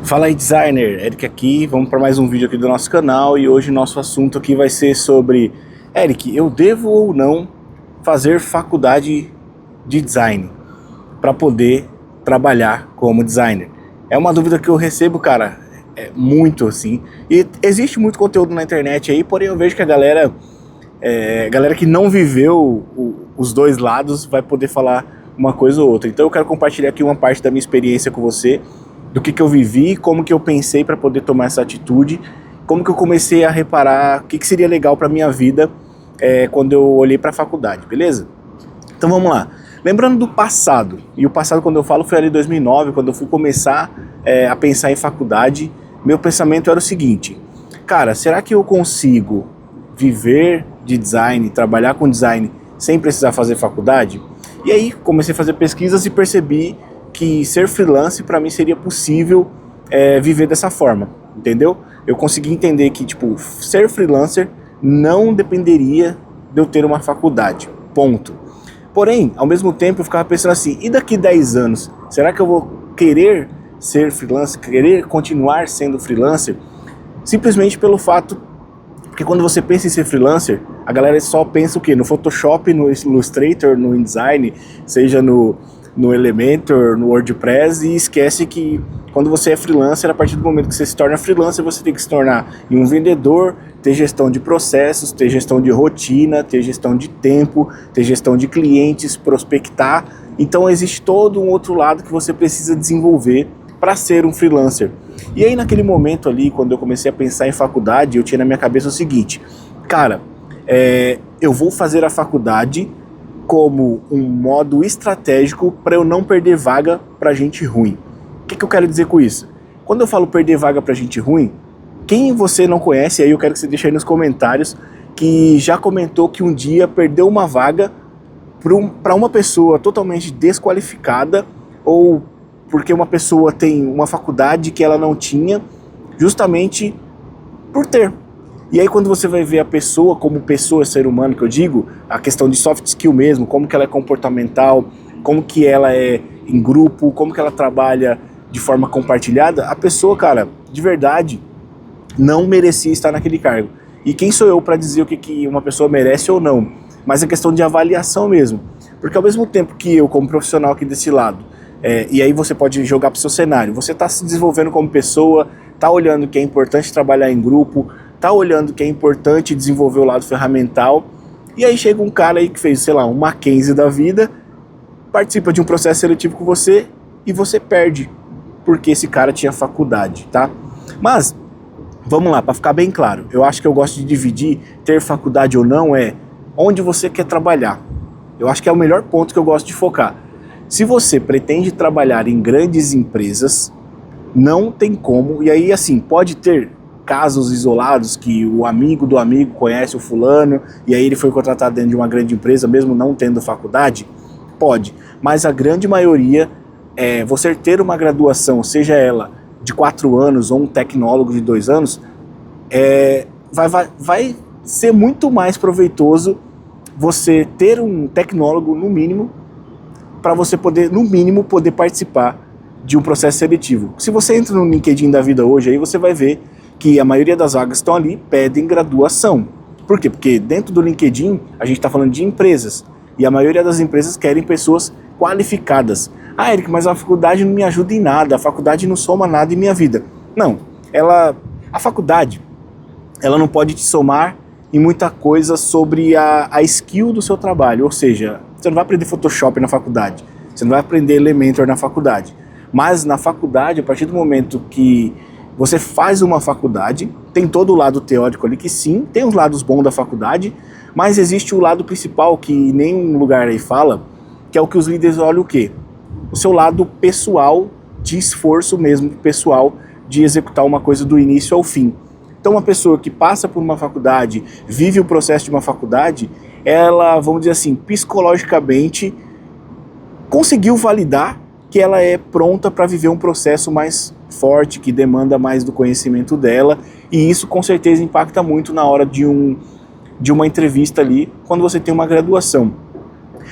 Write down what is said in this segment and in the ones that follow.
Fala aí, designer, Eric aqui, vamos para mais um vídeo aqui do nosso canal e hoje nosso assunto aqui vai ser sobre: Eric, eu devo ou não fazer faculdade de design para poder trabalhar como designer? É uma dúvida que eu recebo, cara, muito assim, e existe muito conteúdo na internet aí, porém eu vejo que a galera que não viveu os dois lados vai poder falar uma coisa ou outra. Então eu quero compartilhar aqui uma parte da minha experiência com você, do que eu vivi, como que eu pensei para poder tomar essa atitude, como que eu comecei a reparar o que seria legal para minha vida quando eu olhei para a faculdade, beleza? Então vamos lá. Lembrando do passado, e o passado quando eu falo foi ali em 2009, quando eu fui começar a pensar em faculdade, meu pensamento era o seguinte: cara, será que eu consigo viver de design, trabalhar com design sem precisar fazer faculdade? E aí comecei a fazer pesquisas e percebi que ser freelance para mim seria possível viver dessa forma, entendeu? Eu consegui entender que, tipo, ser freelancer não dependeria de eu ter uma faculdade, ponto. Porém, ao mesmo tempo eu ficava pensando assim: e daqui 10 anos, será que eu vou querer ser freelancer, querer continuar sendo freelancer? Simplesmente pelo fato, porque quando você pensa em ser freelancer, a galera só pensa o quê? No Photoshop, no Illustrator, no InDesign, seja no Elementor, no WordPress, e esquece que quando você é freelancer, a partir do momento que você se torna freelancer, você tem que se tornar um vendedor, ter gestão de processos, ter gestão de rotina, ter gestão de tempo, ter gestão de clientes, prospectar. Então existe todo um outro lado que você precisa desenvolver para ser um freelancer. E aí naquele momento ali, quando eu comecei a pensar em faculdade, eu tinha na minha cabeça o seguinte: cara, eu vou fazer a faculdade como um modo estratégico para eu não perder vaga para gente ruim. O que eu quero dizer com isso? Quando eu falo perder vaga para gente ruim, quem você não conhece, aí eu quero que você deixe aí nos comentários, que já comentou que um dia perdeu uma vaga para uma pessoa totalmente desqualificada, ou porque uma pessoa tem uma faculdade que ela não tinha, justamente por ter. E aí quando você vai ver a pessoa como pessoa, ser humano, que eu digo, a questão de soft skill mesmo, como que ela é comportamental, como que ela é em grupo, como que ela trabalha de forma compartilhada, a pessoa, cara, de verdade, não merecia estar naquele cargo. E quem sou eu para dizer o que uma pessoa merece ou não? Mas é questão de avaliação mesmo. Porque ao mesmo tempo que eu, como profissional aqui desse lado, e aí você pode jogar para o seu cenário, você está se desenvolvendo como pessoa, está olhando que é importante trabalhar em grupo, tá olhando que é importante desenvolver o lado ferramental, e aí chega um cara aí que fez, sei lá, um Mackenzie da vida, participa de um processo seletivo com você e você perde, porque esse cara tinha faculdade, tá? Mas, vamos lá, para ficar bem claro, eu acho que eu gosto de dividir ter faculdade ou não onde você quer trabalhar. Eu acho que é o melhor ponto que eu gosto de focar. Se você pretende trabalhar em grandes empresas, não tem como, e aí assim, pode ter casos isolados que o amigo do amigo conhece o fulano e aí ele foi contratado dentro de uma grande empresa mesmo não tendo faculdade, pode, mas a grande maioria você ter uma graduação, seja ela de 4 anos ou um tecnólogo de 2 anos, vai ser muito mais proveitoso você ter um tecnólogo no mínimo, para você poder, no mínimo, poder participar de um processo seletivo. Se você entra no LinkedIn da vida hoje, aí você vai ver que a maioria das vagas estão ali, pedem graduação. Por quê? Porque dentro do LinkedIn a gente está falando de empresas, e a maioria das empresas querem pessoas qualificadas. Ah, Eric, mas a faculdade não me ajuda em nada, a faculdade não soma nada em minha vida. Não, a faculdade, ela não pode te somar em muita coisa sobre a skill do seu trabalho, ou seja, você não vai aprender Photoshop na faculdade, você não vai aprender Elementor na faculdade, mas na faculdade, a partir do momento que você faz uma faculdade, tem todo o lado teórico ali, que sim, tem os lados bons da faculdade, mas existe o lado principal que nenhum lugar aí fala, que é o que os líderes olham o quê? O seu lado pessoal, de esforço mesmo, pessoal, de executar uma coisa do início ao fim. Então uma pessoa que passa por uma faculdade, vive o processo de uma faculdade, ela, vamos dizer assim, psicologicamente, conseguiu validar que ela é pronta para viver um processo mais forte, que demanda mais do conhecimento dela, e isso com certeza impacta muito na hora de uma entrevista ali, quando você tem uma graduação.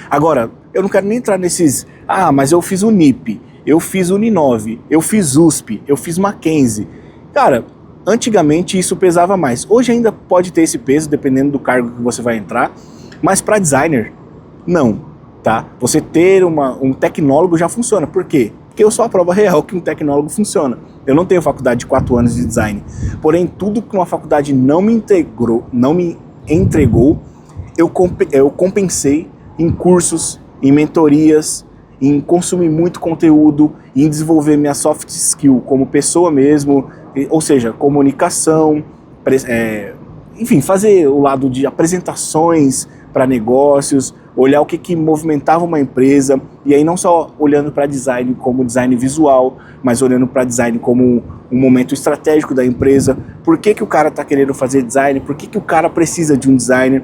Agora, eu não quero nem entrar nesses, mas eu fiz o NIP, eu fiz Uninove, eu fiz USP, eu fiz Mackenzie. Cara, antigamente isso pesava mais. Hoje ainda pode ter esse peso, dependendo do cargo que você vai entrar, mas para designer, não, tá? Você ter um tecnólogo já funciona. Por quê? Porque eu sou a prova real que um tecnólogo funciona. Eu não tenho faculdade de 4 anos de design, porém tudo que uma faculdade não me entregou, eu compensei em cursos, em mentorias, em consumir muito conteúdo, em desenvolver minha soft skill como pessoa mesmo, ou seja, comunicação, enfim, fazer o lado de apresentações para negócios, olhar o que movimentava uma empresa, e aí não só olhando para design como design visual, mas olhando para design como um momento estratégico da empresa, por que o cara está querendo fazer design, por que o cara precisa de um designer.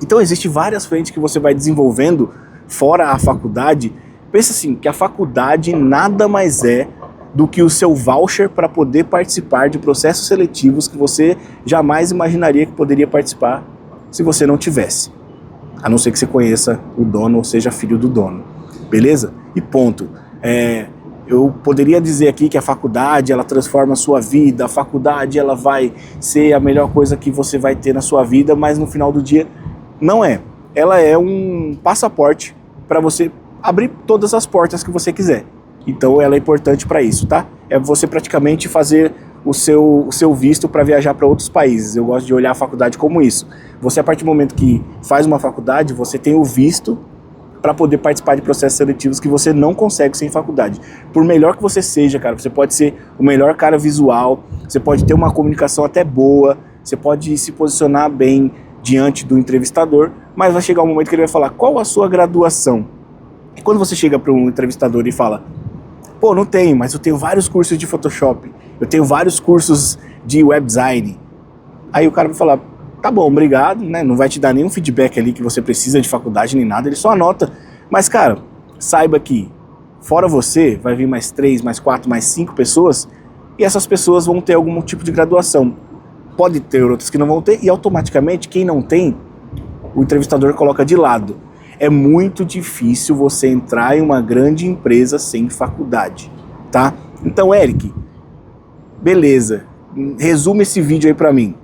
Então existem várias frentes que você vai desenvolvendo fora a faculdade. Pensa assim, que a faculdade nada mais é do que o seu voucher para poder participar de processos seletivos que você jamais imaginaria que poderia participar se você não tivesse. A não ser que você conheça o dono ou seja filho do dono. Beleza? E ponto. Eu poderia dizer aqui que a faculdade ela transforma a sua vida, a faculdade ela vai ser a melhor coisa que você vai ter na sua vida, mas no final do dia não é. Ela é um passaporte para você abrir todas as portas que você quiser. Então ela é importante para isso, tá? É você praticamente fazer o seu visto para viajar para outros países. Eu gosto de olhar a faculdade como isso. Você, a partir do momento que faz uma faculdade, você tem o visto para poder participar de processos seletivos que você não consegue sem faculdade. Por melhor que você seja, cara, você pode ser o melhor cara visual, você pode ter uma comunicação até boa, você pode se posicionar bem diante do entrevistador, mas vai chegar um momento que ele vai falar, qual a sua graduação? E quando você chega para um entrevistador e fala, pô, não tenho, mas eu tenho vários cursos de Photoshop, eu tenho vários cursos de web design. Aí o cara vai falar, tá bom, obrigado, né? Não vai te dar nenhum feedback ali que você precisa de faculdade nem nada, ele só anota. Mas, cara, saiba que fora você, vai vir mais 3, mais 4, mais 5 pessoas, e essas pessoas vão ter algum tipo de graduação. Pode ter outras que não vão ter, e automaticamente, quem não tem, o entrevistador coloca de lado. É muito difícil você entrar em uma grande empresa sem faculdade, tá? Então, Eric, beleza, resume esse vídeo aí pra mim.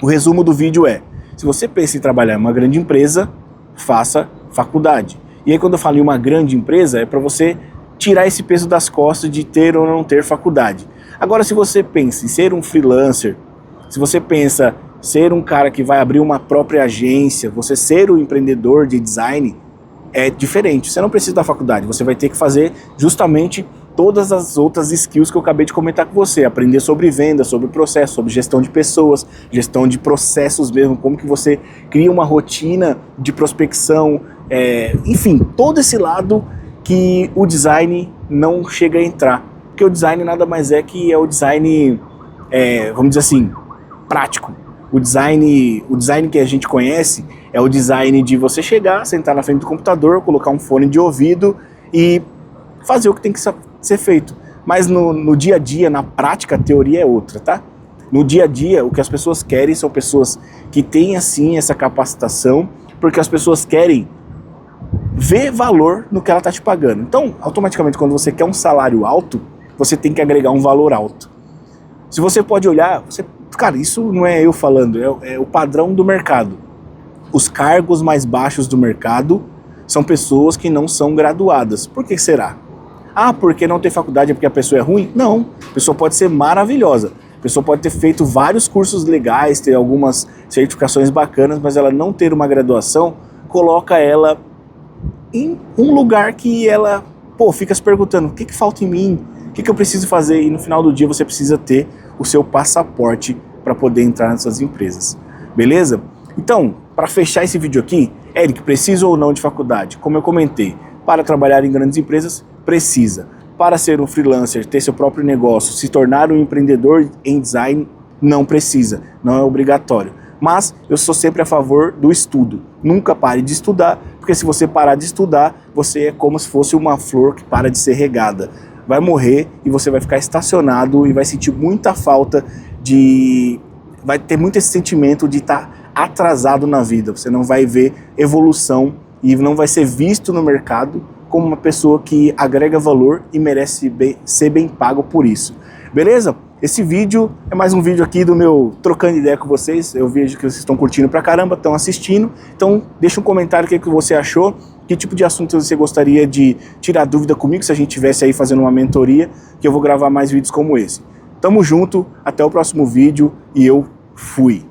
O resumo do vídeo é, se você pensa em trabalhar em uma grande empresa, faça faculdade. E aí quando eu falo em uma grande empresa, é para você tirar esse peso das costas de ter ou não ter faculdade. Agora, se você pensa em ser um freelancer, se você pensa ser um cara que vai abrir uma própria agência, você ser um empreendedor de design, é diferente. Você não precisa da faculdade, você vai ter que fazer justamente todas as outras skills que eu acabei de comentar com você. Aprender sobre venda, sobre processo, sobre gestão de pessoas, gestão de processos mesmo, como que você cria uma rotina de prospecção, enfim, todo esse lado que o design não chega a entrar. Porque o design nada mais é que é o design, vamos dizer assim, prático. O design que a gente conhece é o design de você chegar, sentar na frente do computador, colocar um fone de ouvido e fazer o que tem que ser feito. Mas no dia a dia, na prática, a teoria é outra, tá? No dia a dia, o que as pessoas querem são pessoas que têm, assim, essa capacitação, porque as pessoas querem ver valor no que ela está te pagando. Então, automaticamente, quando você quer um salário alto, você tem que agregar um valor alto. Se você pode olhar, cara, isso não é eu falando, é o padrão do mercado. Os cargos mais baixos do mercado são pessoas que não são graduadas. Por que será? Ah, porque não tem faculdade é porque a pessoa é ruim? Não, a pessoa pode ser maravilhosa. A pessoa pode ter feito vários cursos legais, ter algumas certificações bacanas, mas ela não ter uma graduação, coloca ela em um lugar que ela, fica se perguntando, o que falta em mim? O que eu preciso fazer? E no final do dia você precisa ter o seu passaporte para poder entrar nessas empresas. Beleza? Então, para fechar esse vídeo aqui, Eric, precisa ou não de faculdade? Como eu comentei, para trabalhar em grandes empresas, precisa. Para ser um freelancer, ter seu próprio negócio, se tornar um empreendedor em design, não precisa, não é obrigatório. Mas eu sou sempre a favor do estudo. Nunca pare de estudar, porque se você parar de estudar, você é como se fosse uma flor que para de ser regada. Vai morrer e você vai ficar estacionado e vai sentir muita falta vai ter muito esse sentimento de estar atrasado na vida. Você não vai ver evolução e não vai ser visto no mercado como uma pessoa que agrega valor e merece ser bem pago por isso. Beleza? Esse vídeo é mais um vídeo aqui do meu trocando ideia com vocês. Eu vejo que vocês estão curtindo pra caramba, estão assistindo. Então deixa um comentário o que você achou, que tipo de assunto você gostaria de tirar dúvida comigo, se a gente estivesse aí fazendo uma mentoria, que eu vou gravar mais vídeos como esse. Tamo junto, até o próximo vídeo e eu fui!